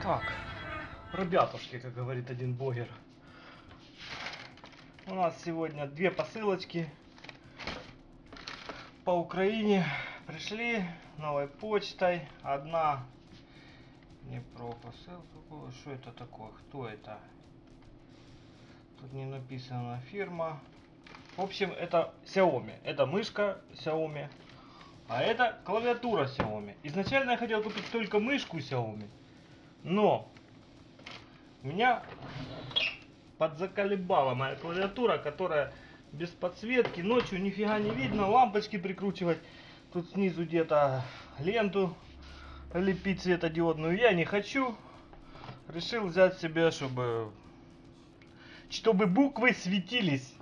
Так, ребятушки, как говорит один блогер. У нас сегодня две посылочки по Украине пришли новой почтой. Одна не про посылку. Что это такое? Кто это? Тут не написана фирма. В общем, это Xiaomi. Это мышка Xiaomi. А это клавиатура Xiaomi. Изначально я хотел купить только мышку Xiaomi. Но меня подзаколебала моя клавиатура, которая без подсветки, ночью нифига не видно, лампочки прикручивать, тут снизу где-то ленту лепить светодиодную я не хочу. Решил взять себе, чтобы буквы светились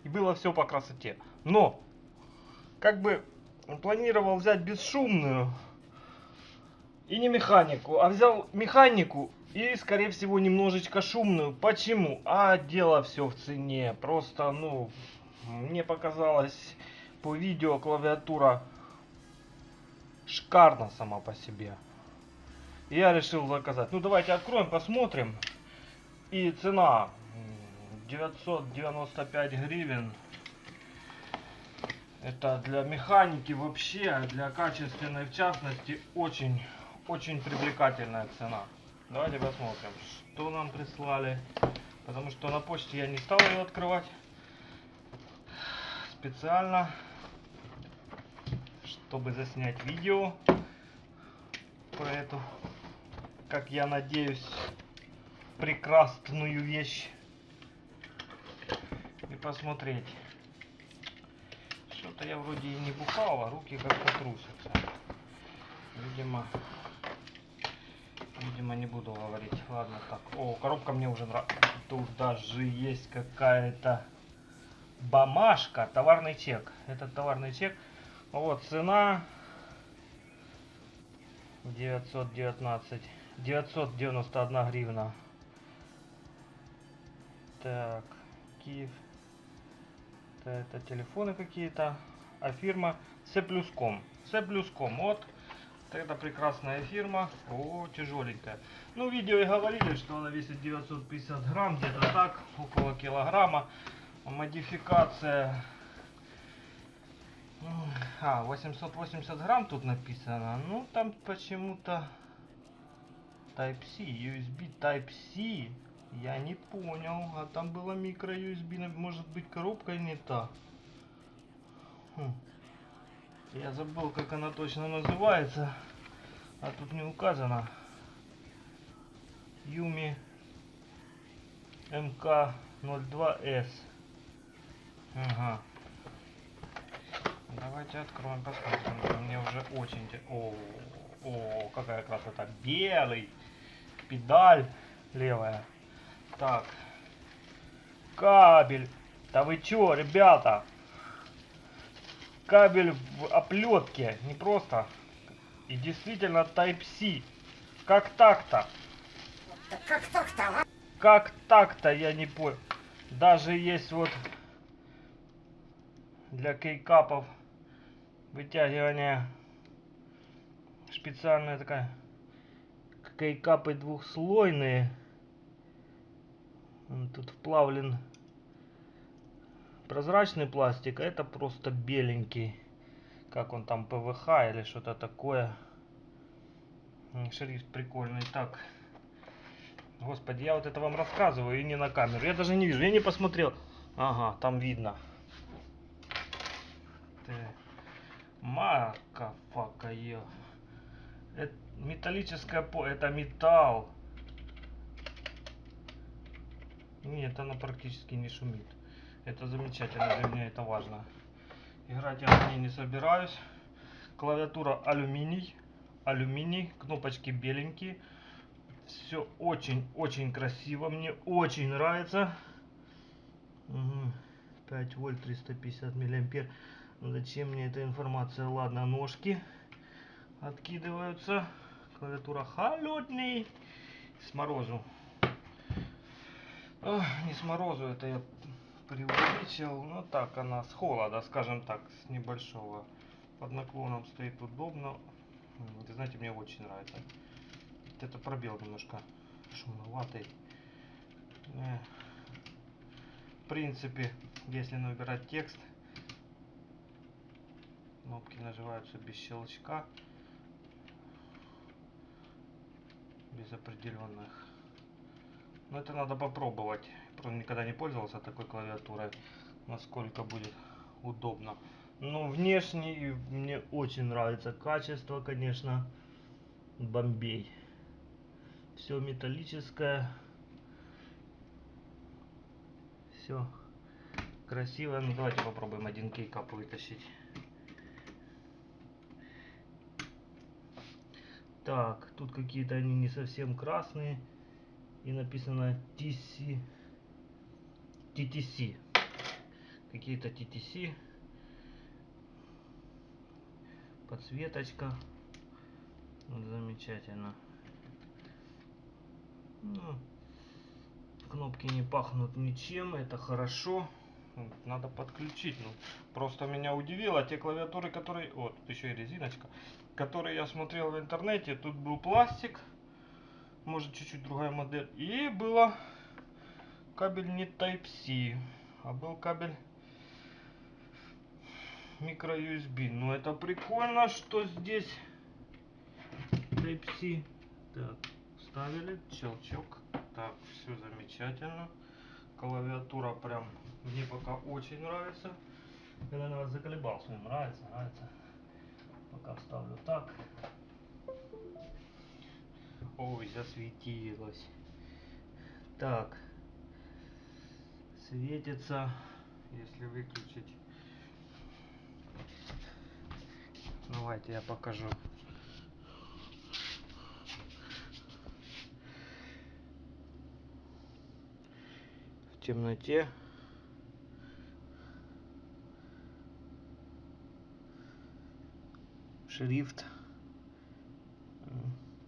и было все по красоте. Но, как бы планировал взять бесшумную и не механику, а взял механику и, скорее всего, немножечко шумную. Почему? А дело все в цене. Просто, мне показалось по видео клавиатура шикарна сама по себе. И я решил заказать. Ну, давайте откроем, посмотрим. И цена 995 гривен. Это для механики вообще, а для качественной в частности, очень привлекательная цена. Давайте посмотрим, что нам прислали. Потому что на почте я не стал ее открывать. Специально, чтобы заснять видео про эту, как я надеюсь, прекрасную вещь. И посмотреть. Что-то я вроде и не бухал, а руки как-то трусятся. Видимо, не буду говорить. Ладно, так. О, коробка мне уже нравится. Тут даже есть какая-то бумажка. Товарный чек. Это товарный чек. Вот, цена 991 гривна. Так, Киев. Это телефоны какие-то. А фирма C+Com. C+Com. Вот. Это прекрасная фирма. О, тяжеленькая. Ну, в видео и говорили, что она весит 950 грамм, где-то так, около килограмма. Модификация 880 грамм тут написано. Ну, там почему-то Type-C, USB Type-C. Я не понял. А там было микро USB. Может быть, коробка не та. Я забыл, как она точно называется. А тут не указано. Yumi MK02S. Ага. Давайте откроем, посмотрим. Мне уже очень... О, какая красота. Белый. Педаль левая. Так. Кабель. Да вы чё, ребята? Кабель в оплетке. Не просто. И действительно Type-C. Как так-то? Как так-то? Как так-то, я не понял. Даже есть вот для кейкапов вытягивание специальная такая. Кейкапы двухслойные. Тут вплавлен прозрачный пластик, а это просто беленький. Как он там, ПВХ или что-то такое. Шрифт прикольный. Так. Господи, я вот это вам рассказываю и не на камеру. Я даже не вижу, я не посмотрел. Ага, там видно. Мака-фака, ё. Это металлическая это металл. Нет, она практически не шумит. Это замечательно, для меня это важно. Играть я на ней не собираюсь. Клавиатура алюминий. Алюминий, кнопочки беленькие. Все очень красиво. Мне очень нравится. 5 вольт 350 миллиампер. Зачем мне эта информация? Ладно, ножки откидываются. Клавиатура холодный. С морозу. Не с морозу, это я преувеличил. Но так она с холода, скажем так, с небольшого. Под наклоном стоит удобно. Вы знаете, мне очень нравится. Вот это пробел немножко шумноватый. В принципе, если набирать текст, кнопки нажимаются без щелчка, без определенных. Но это надо попробовать. Просто никогда не пользовался такой клавиатурой, насколько будет удобно. Но внешне мне очень нравится качество, конечно, бомбей. Все металлическое, все красиво. Ну давайте попробуем один кейкап вытащить. Так, тут какие-то они не совсем красные. И написано TC. TTC. Какие-то TTC. Подсветочка. Вот, замечательно. Ну, кнопки не пахнут ничем, это хорошо. Надо подключить. Ну, просто меня удивило те клавиатуры, которые... Вот, тут еще и резиночка. Которые я смотрел в интернете. Тут был пластик. Может, чуть-чуть другая модель. И было кабель не Type-C, а был кабель микро USB. Ну, это прикольно, что здесь Type-C. Так, вставили, щелчок. Так, все замечательно. Клавиатура прям мне пока очень нравится. Я, наверное, заколебался. Мне нравится, нравится. Пока вставлю так. Ой, засветилось. Так. Светится, если выключить. Давайте я покажу. В темноте шрифт,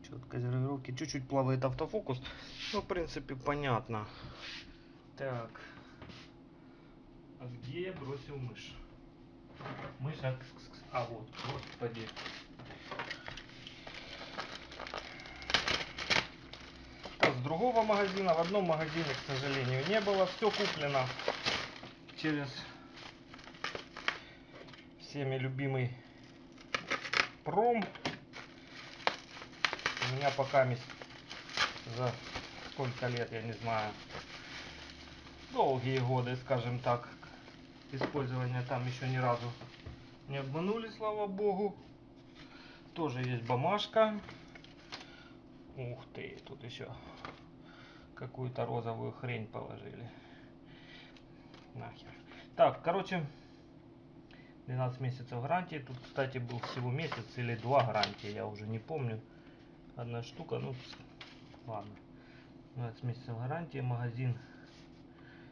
четкость гравировки, чуть-чуть плавает автофокус, но в принципе понятно. Так, а где я бросил мышь? Мышь, а вот, господи. С другого магазина, в одном магазине, к сожалению, не было, все куплено через всеми любимый Пром. У меня пока за сколько лет, я не знаю, долгие годы, скажем так, использования там еще ни разу не обманули, слава богу. Тоже есть бумажка. Ух ты, тут еще какую-то розовую хрень положили. Нахер. Так, короче, 12 месяцев гарантии. Тут, кстати, был всего месяц или 2 гарантии, я уже не помню. Одна штука, ну ладно. 12 месяцев гарантии, магазин.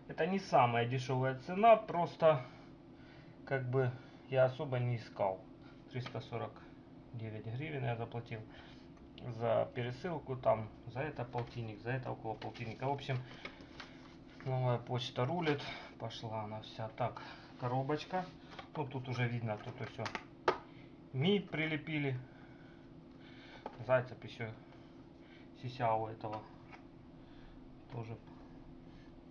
Это не самая дешевая цена, просто как бы я особо не искал. 349 гривен я заплатил за пересылку, там за это полтинник, за это около полтинника. В общем, новая почта рулит, пошла она вся. Так, коробочка. Ну тут уже видно, тут все Ми прилепили. Зайцев еще сися у этого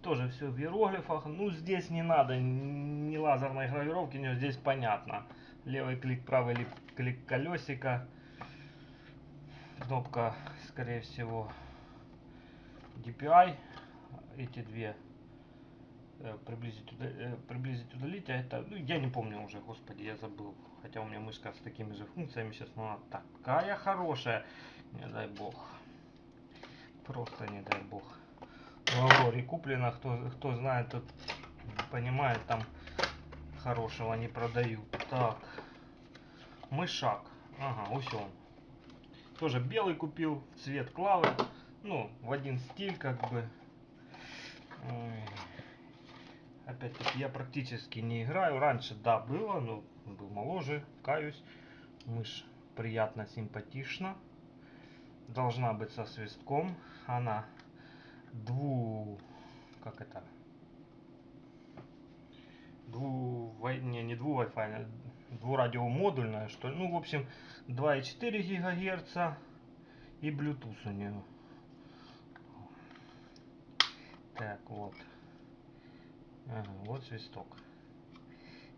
тоже все в иероглифах. Ну здесь не надо ни лазерной гравировки, но здесь понятно. Левый клик, правый клик колесика. Кнопка, скорее всего, DPI. Эти две приблизить, удалить. А это, ну, я не помню уже, господи, я забыл. Хотя у меня мышка с такими же функциями сейчас, но она такая хорошая. Не дай бог. Просто не дай бог. В Авроре куплено, кто знает, тот понимает, там хорошего не продают. Так, мышак. Ага, вот он. Тоже белый купил, цвет клавы. Ну, в один стиль, как бы. Опять-таки, я практически не играю. Раньше, да, было, но был моложе, каюсь. Мышь приятно, симпатична. Должна быть со свистком. Она как это? Не дву Wi-Fi, двурадиомодульная, что ли. Ну, в общем, 2,4 ГГц и Bluetooth у нее. Так, вот. Ага, вот свисток.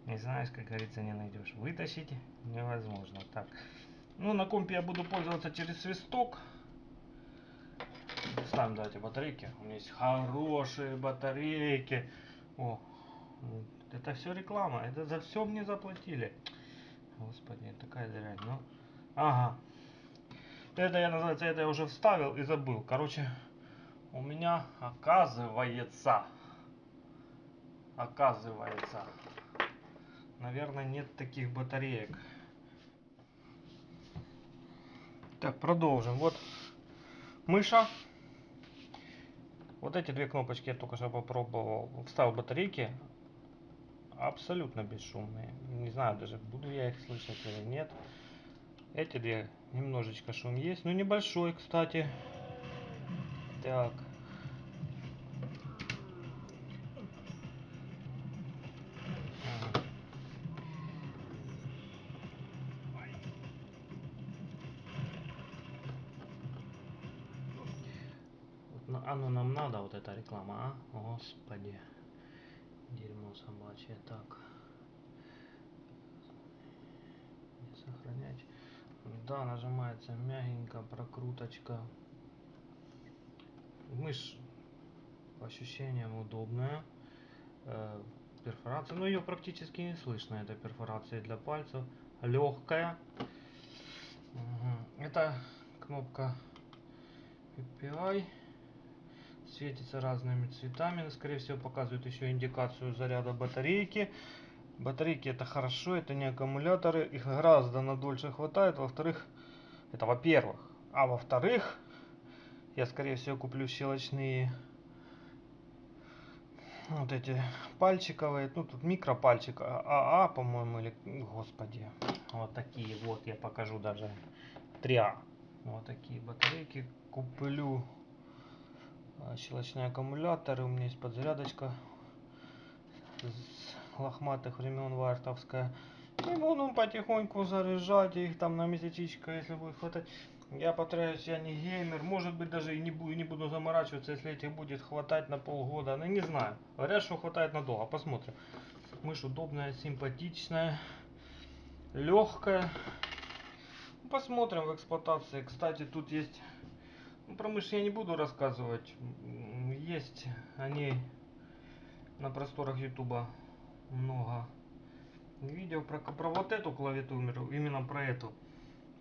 Не знаешь, как говорится, не найдешь. Вытащить невозможно. Так. Ну, на компе я буду пользоваться через свисток. Ставим, давайте, батарейки. У меня есть хорошие батарейки. О, это все реклама. Это за все мне заплатили. Господи, такая дрянь. Ну, ага. Это я, называется, это я уже вставил и забыл. Короче, у меня оказывается, наверное, нет таких батареек. Так, продолжим. Вот мыша. Вот эти две кнопочки я только что попробовал. Вставил батарейки. Абсолютно бесшумные. Не знаю даже, буду я их слышать или нет. Эти две немножечко шум есть. Ну, небольшой, кстати. Так. Ага. Вот, оно нам надо, вот эта реклама, а? Господи. Дерьмо собачье. Так. Сохранять. Да, нажимается мягенько, прокруточка. Мышь по ощущениям удобная. Перфорация, но ее практически не слышно, этой перфорации для пальцев. Легкая. Это кнопка PPI. Светится разными цветами. Скорее всего, показывает еще индикацию заряда батарейки. Батарейки это хорошо, это не аккумуляторы. Их гораздо надольше хватает. Во-вторых, это во-первых. А во-вторых, я скорее всего куплю щелочные вот эти пальчиковые. Ну тут микропальчик АА, по-моему, или... Господи. Вот такие вот, я покажу даже. 3А. Вот такие батарейки. Куплю щелочные аккумуляторы. У меня есть подзарядочка с лохматых времен вартовская. И буду потихоньку заряжать их там на месячечко, если будет хватать. Я повторяюсь, я не геймер. Может быть, даже и не буду заморачиваться, если этих будет хватать на полгода. Ну, не знаю. Говорят, что хватает надолго. Посмотрим. Мышь удобная, симпатичная, легкая. Посмотрим в эксплуатации. Кстати, тут есть... Ну, про мышь я не буду рассказывать. Есть они на просторах Ютуба много видео про вот эту клавиатуру, именно про эту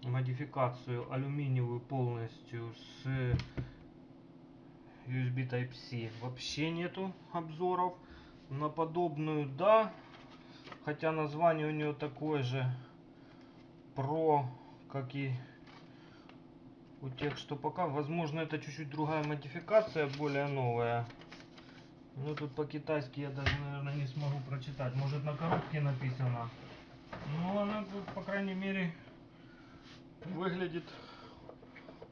модификацию алюминиевую полностью с USB Type-C. Вообще нету обзоров. На подобную да, хотя название у нее такое же Pro, как и у тех, что пока. Возможно, это чуть-чуть другая модификация, более новая. Ну тут по-китайски я даже, наверное, не смогу прочитать. Может, на коробке написано. Но она тут, по крайней мере, выглядит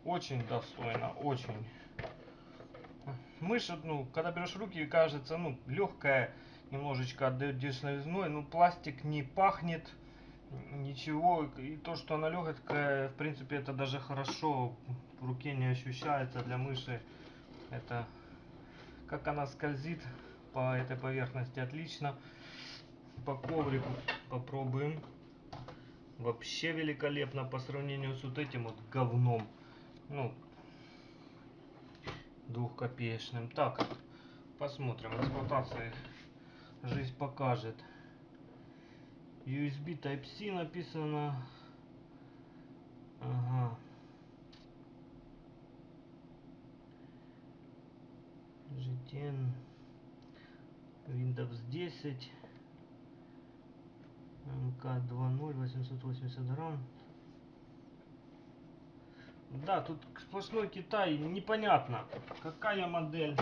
очень достойно, очень. Мышь, ну, когда берешь в руки, кажется, ну, легкая, немножечко отдает дешевизной, ну, пластик не пахнет, ничего, и то, что она легкая, в принципе, это даже хорошо, в руке не ощущается для мыши, это, как она скользит по этой поверхности, отлично, по коврику попробуем, вообще великолепно по сравнению с вот этим вот говном, ну, двухкопеечным. Так, посмотрим, эксплуатация жизнь покажет. USB Type-C написано. Ага. GTN, Windows 10, МК 2.0, 880 грамм. Да, тут сплошной Китай, непонятно, какая модель.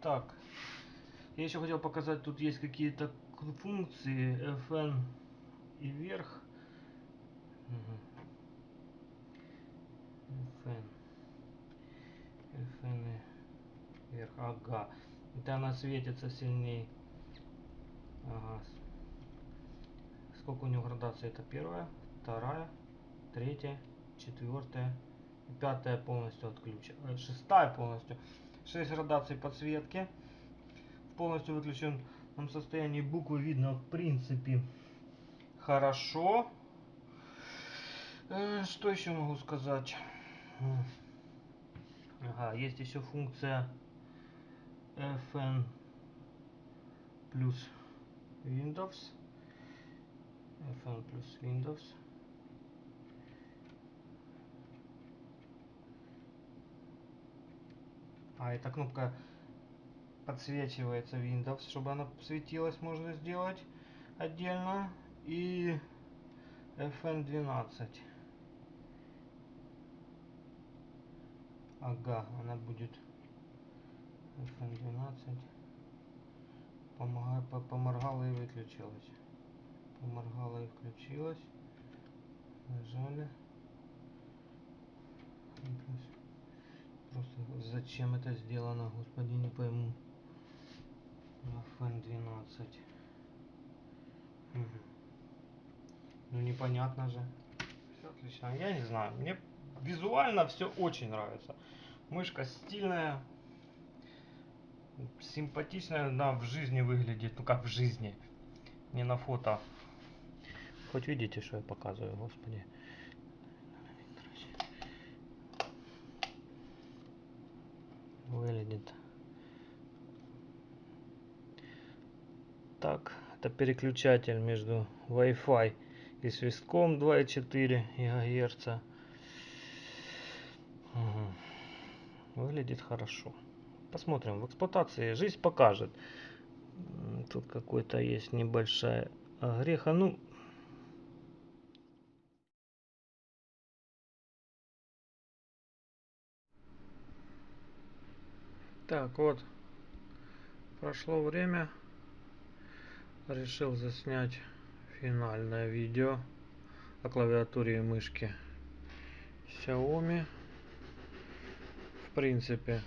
Так, я еще хотел показать, тут есть какие-то функции FN и вверх. FN. FN и вверх, ага. Это она светится сильней. Ага. Сколько у него градаций? Это первая, вторая, третья, четвертая, пятая полностью отключена, шестая полностью. 6 градаций подсветки. В полностью выключенном состоянии буквы видно в принципе хорошо. Что еще могу сказать? Ага, есть еще функция FN плюс Windows. FN плюс Windows. А эта кнопка подсвечивается Windows, чтобы она светилась, можно сделать отдельно. И FN12. Ага, она будет FN12. Поморгала и выключилась. Поморгала и включилась. Нажали. Просто зачем это сделано, господи, не пойму. FN12. Угу. Ну непонятно же. Все отлично. Я не знаю. Мне визуально все очень нравится. Мышка стильная, симпатичная, она в жизни выглядит, ну как в жизни, не на фото. Хоть видите, что я показываю, господи. Выглядит так. Это переключатель между Wi-Fi и свистком 2,4 ГГц. Угу. Выглядит хорошо. Посмотрим в эксплуатации, жизнь покажет. Тут какой-то есть небольшая огреха. Ну, так вот, прошло время. Решил заснять финальное видео о клавиатуре и мышке Xiaomi. В принципе,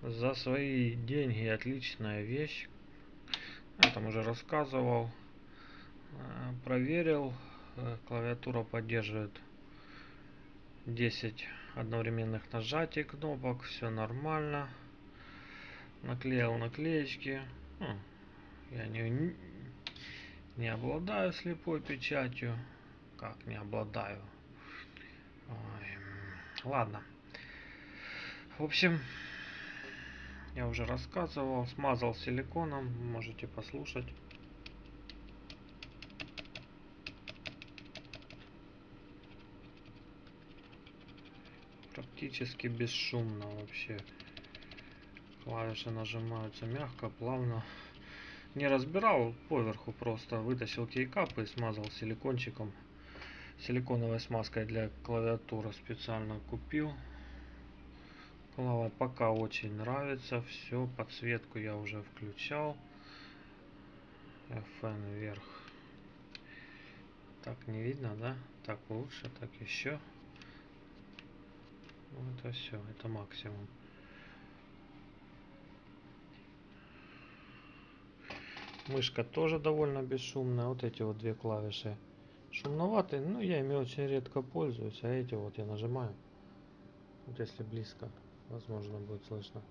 за свои деньги отличная вещь. Я там уже рассказывал. Проверил. Клавиатура поддерживает 10 одновременных нажатий кнопок. Все нормально. Наклеил наклеечки. Я не обладаю слепой печатью. Как не обладаю? Ой, ладно. В общем, я уже рассказывал, смазал силиконом, можете послушать. Практически бесшумно вообще. Клавиши нажимаются мягко, плавно. Не разбирал поверху, просто вытащил кейкап и смазал силикончиком. Силиконовой смазкой для клавиатуры специально купил. Клава пока очень нравится. Все, подсветку я уже включал. FN вверх. Так не видно, да? Так лучше, так еще. Это все, это максимум. Мышка тоже довольно бесшумная. Вот эти вот две клавиши шумноватые, но я ими очень редко пользуюсь. А эти вот я нажимаю. Вот если близко, возможно, будет слышно.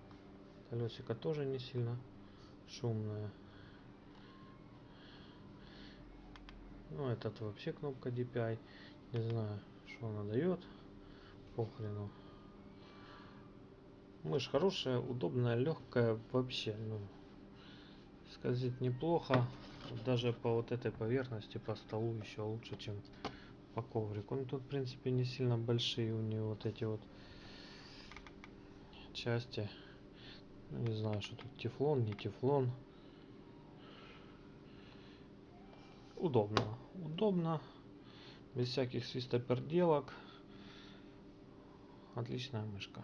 Колесико тоже не сильно шумное. Ну, этот вообще кнопка DPI. Не знаю, что она дает. Похрену. Мышь хорошая, удобная, легкая. Вообще, ну, скользит неплохо. Даже по вот этой поверхности, по столу еще лучше, чем по коврику. Ну, тут, в принципе, не сильно большие у нее вот эти вот части. Ну, не знаю, что тут тефлон, не тефлон. Удобно. Удобно. Без всяких свистоперделок. Отличная мышка.